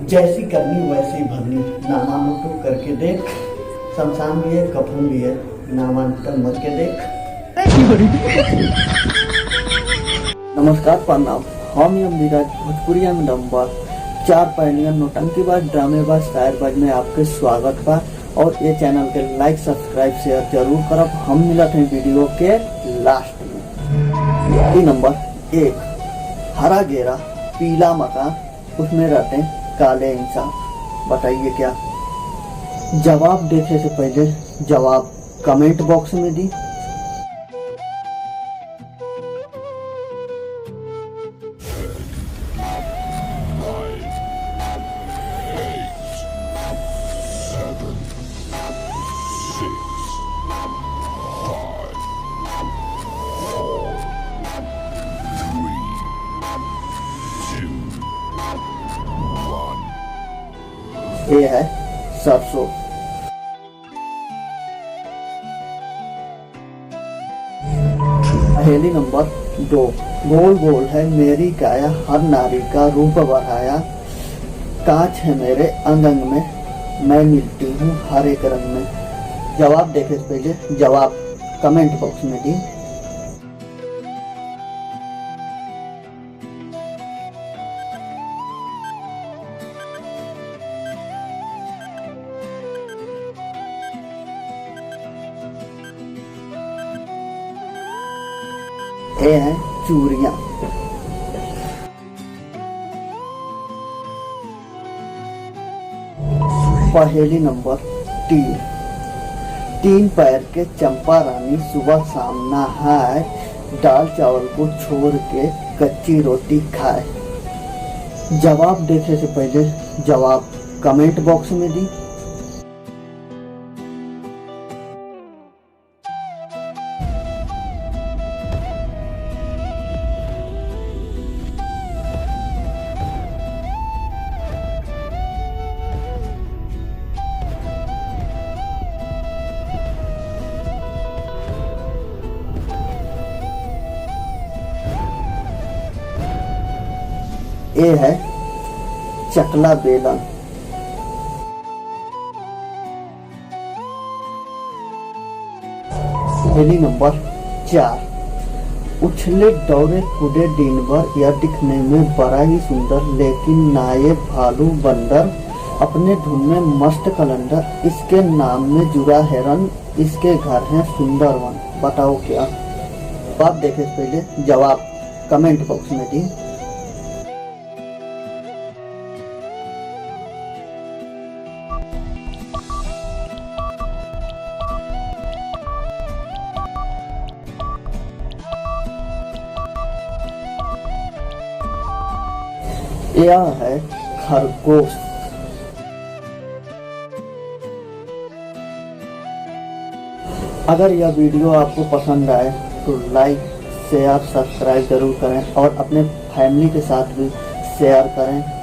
जैसी करनी वैसी भरनी, नामांकन करके देख, शमशान भी है कफन भी है, नामांकन मत के देख। नमस्कार प्रणाम, हम यमराज भोजपुरिया में नंबर 4 पहलियन नौटंकीबाज ड्रामेबाज शायरबाज में आपके स्वागत बा। और ये चैनल के लाइक सब्सक्राइब शेयर जरूर करब। हम मिलत हैं वीडियो के लास्ट में। नंबर 1, हरा घेरा पीला मकान, उसमें रहते हैं काले इंसान। बताइए क्या जवाब? देखे से पहले जवाब कमेंट बॉक्स में दी। ये है सरसों। पहेली नंबर 2, गोल गोल है मेरी काया, हर नारी का रूप बढ़ाया, कांच है मेरे अंग अंग में, मैं मिलती हूँ हर एक रंग में। जवाब देखे से पहले जवाब कमेंट बॉक्स में दी। ये हैं चूड़ियां। पहेली नंबर 3, 3 पैर के चंपा रानी सुबह शाम नहाए, दाल चावल को छोड़ के कच्ची रोटी खाए। जवाब देखे से पहले जवाब कमेंट बॉक्स में दी। ये है चकला बेलन। पहेली नंबर 4, उछले दौड़े कूदे दिन भर, यह दिखने में बड़ा ही सुंदर, लेकिन नायब भालू बंदर, अपने धुन में मस्त कलंदर, इसके नाम में जुड़ा है रंग, इसके घर है सुंदर वन। बताओ क्या? जवाब देखे से पहले जवाब कमेंट बॉक्स में दी। यह है खरगोश। अगर यह वीडियो आपको पसंद आए तो लाइक शेयर सब्सक्राइब जरूर करें और अपने फैमिली के साथ भी शेयर करें।